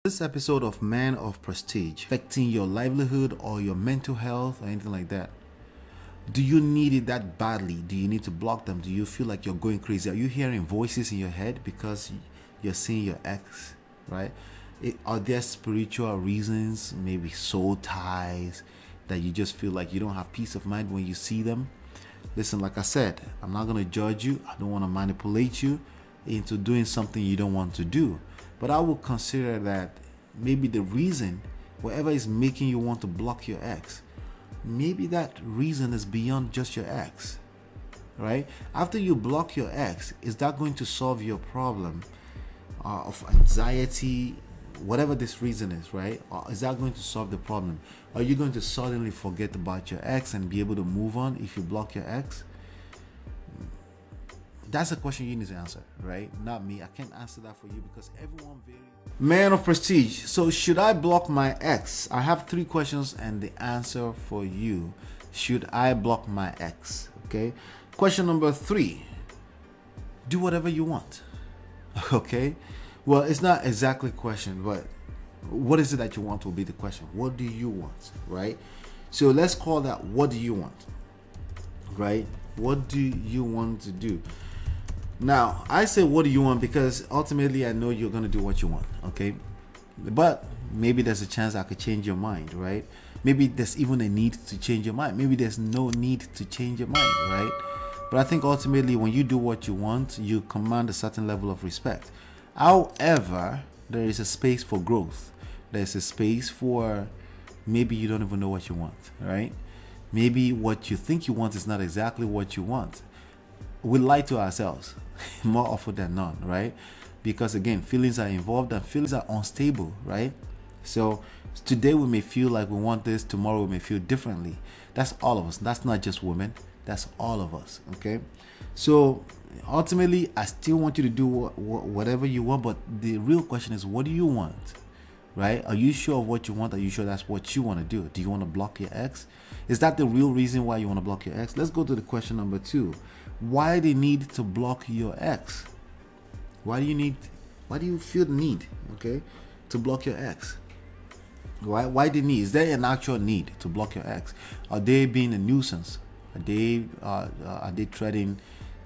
This episode of Man of Prestige affecting your livelihood or your mental health or anything like that. Do you need it that badly? Do you need to block them? Do you feel like you're going crazy? Are you hearing voices in your head because you're seeing your ex, right? Are there spiritual reasons, maybe soul ties, that you just feel like you don't have peace of mind when you see them? Listen, like I said, I'm not going to judge you. I don't want to manipulate you into doing something you don't want to do. But I will consider that maybe the reason, whatever is making you want to block your ex, maybe that reason is beyond just your ex, right? After you block your ex, is that going to solve your problem of anxiety, whatever this reason is, right? Or is that going to solve the problem? Are you going to suddenly forget about your ex and be able to move on if you block your ex? That's a question you need to answer, right? Not me. I can't answer that for you because everyone varies. Man of Prestige. So should I block my ex? I have 3 questions and the answer for you. Should I block my ex? Okay. Question number 3. Do whatever you want. Okay. Well, it's not exactly a question, but what is it that you want will be the question. What do you want, right? So let's call that what do you want, right? What do you want to do? Now, I say what do you want because ultimately I know you're going to do what you want, okay? But maybe there's a chance I could change your mind, right? Maybe there's even a need to change your mind. Maybe there's no need to change your mind, right? But I think ultimately when you do what you want, you command a certain level of respect. However, there is a space for growth. There's a space for maybe you don't even know what you want, right? Maybe what you think you want is not exactly what you want. We lie to ourselves more often than not, right? Because again, feelings are involved and feelings are unstable, right? So today we may feel like we want this, tomorrow we may feel differently. That's all of us. That's not just women. That's all of us, okay? So ultimately, I still want you to do whatever you want, but the real question is, what do you want, right? Are you sure of what you want? Are you sure that's what you want to do? Do you want to block your ex? Is that the real reason why you want to block your ex? Let's go to the question number 2. Why do you need to block your ex? Why do you feel the need, okay, to block your ex? Why the need? Is there an actual need to block your ex? Are they being a nuisance? Are they treading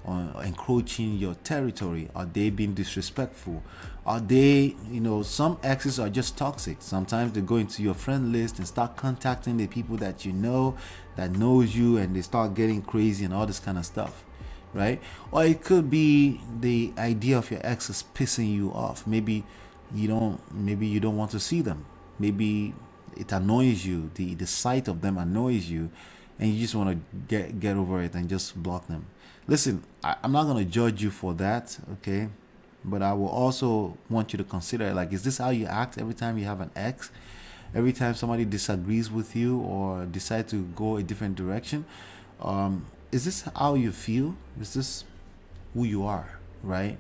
on, encroaching your territory? Are they being disrespectful? Are they, some exes are just toxic. Sometimes they go into your friend list and start contacting the people that you know, that knows you, and they start getting crazy and all this kind of stuff, right? Or it could be the idea of your ex is pissing you off. Maybe you don't want to see them. Maybe it annoys you. The sight of them annoys you, and you just want to get over it and just block them. Listen, I'm not going to judge you for that, okay? But I will also want you to consider, like, is this how you act every time you have an ex? Every time somebody disagrees with you or decide to go a different direction? Is this how you feel? Is this who you are, right?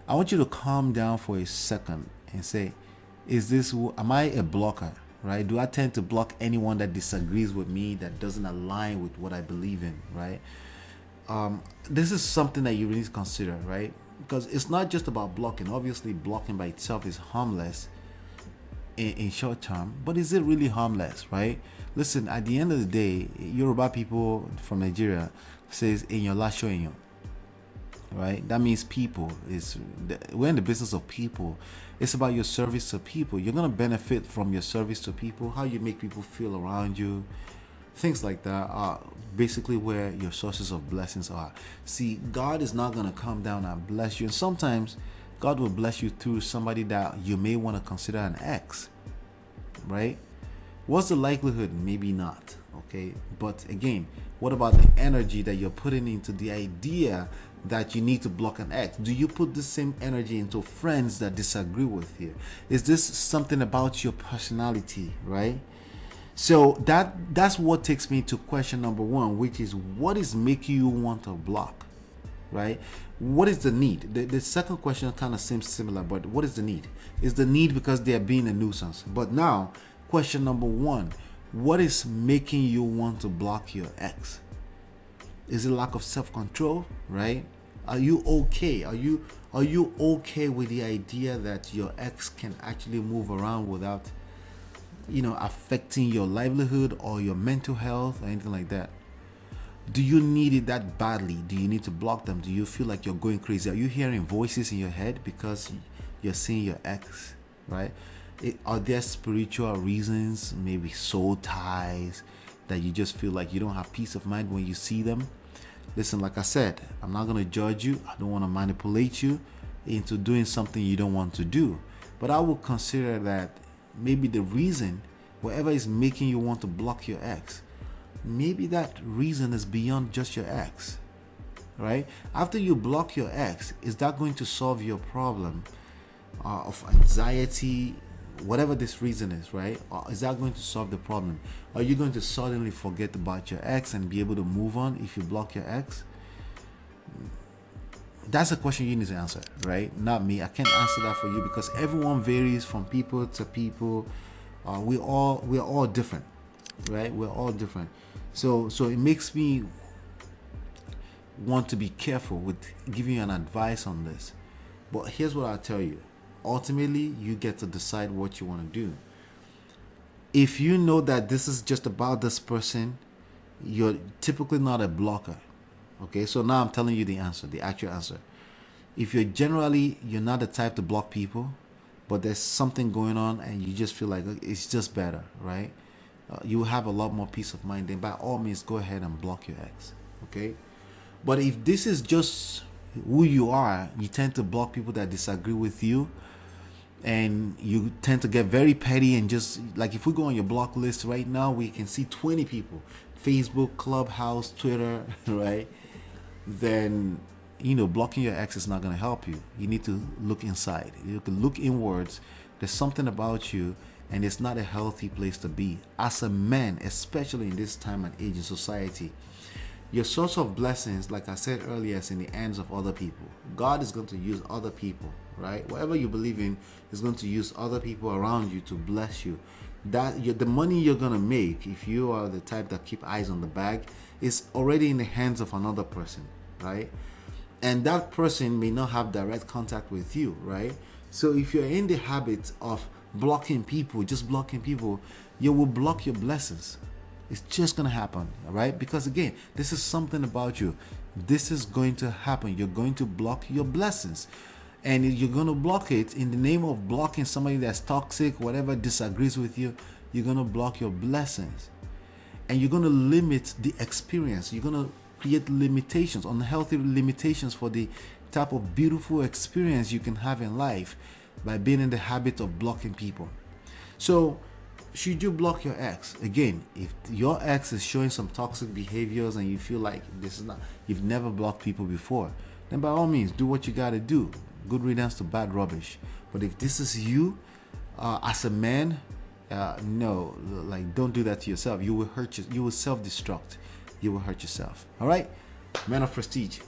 I want you to calm down for a second and say, am I a blocker, right? Do I tend to block anyone that disagrees with me, that doesn't align with what I believe in, right? This is something that you really need to consider, right? Because it's not just about blocking. Obviously, blocking by itself is harmless in short term, but is it really harmless, right? Listen, at the end of the day, Yoruba people from Nigeria says in your last show in you, right? That means people. We're in the business of people. It's about your service to people. You're going to benefit from your service to people, how you make people feel around you. Things like that are basically where your sources of blessings are. See, God is not going to come down and bless you. And sometimes God will bless you through somebody that you may want to consider an ex, right? What's the likelihood? Maybe not, okay? But again, what about the energy that you're putting into the idea that you need to block an ex? Do you put the same energy into friends that disagree with you? Is this something about your personality, right? So that's what takes me to question number 1, which is, what is making you want to block, right? What is the need? The second question kind of seems similar, but what is the need? Is the need because they are being a nuisance? But now, question number 1, what is making you want to block your ex? Is it lack of self-control, right? Are you okay? Are you Are you okay with the idea that your ex can actually move around without, affecting your livelihood or your mental health or anything like that? Do you need it that badly? Do you need to block them? Do you feel like you're going crazy? Are you hearing voices in your head because you're seeing your ex, right? Are there spiritual reasons, maybe soul ties, that you just feel like you don't have peace of mind when you see them? Listen, like I said, I'm not going to judge you. I don't want to manipulate you into doing something you don't want to do. But I will consider that maybe the reason, whatever is making you want to block your ex, maybe that reason is beyond just your ex, right? After you block your ex, is that going to solve your problem of anxiety, whatever this reason is, right? Or is that going to solve the problem? Are you going to suddenly forget about your ex and be able to move on if you block your ex? That's a question you need to answer, right? Not me. I can't answer that for you because everyone varies from people to people. We're all different, right? We're all different. So it makes me want to be careful with giving you an advice on this. But here's what I'll tell you. Ultimately, you get to decide what you want to do. If you know that this is just about this person, you're typically not a blocker. Okay, so now I'm telling you the answer, the actual answer. If you're not the type to block people, but there's something going on and you just feel like it's just better, right? You will have a lot more peace of mind. Then by all means, go ahead and block your ex. Okay, but if this is just who you are, you tend to block people that disagree with you, and you tend to get very petty and just like, if we go on your block list right now, we can see 20 people, Facebook, Clubhouse, Twitter, right? Then blocking your ex is not going to help you. You need to look inside. You can look inwards. There's something about you, and it's not a healthy place to be as a man, especially in this time and age in society. Your source of blessings, like I said earlier, is in the hands of other people. God is going to use other people, right? Whatever you believe in is going to use other people around you to bless you. The money you're going to make, if you are the type that keep eyes on the bag, is already in the hands of another person, right? And that person may not have direct contact with you, right? So if you're in the habit of blocking people, just blocking people, you will block your blessings. It's just going to happen, all right? Because again, this is something about you. This is going to happen. You're going to block your blessings. And you're going to block it in the name of blocking somebody that's toxic, whatever disagrees with you. You're going to block your blessings. And you're going to limit the experience. You're going to create limitations, unhealthy limitations for the type of beautiful experience you can have in life by being in the habit of blocking people. So, should you block your ex? Again, if your ex is showing some toxic behaviors and you feel like you've never blocked people before, then by all means, do what you got to do. Good riddance to bad rubbish. But if this is you, as a man, no, like, don't do that to yourself. You will self-destruct. You will hurt yourself. All right, man of prestige.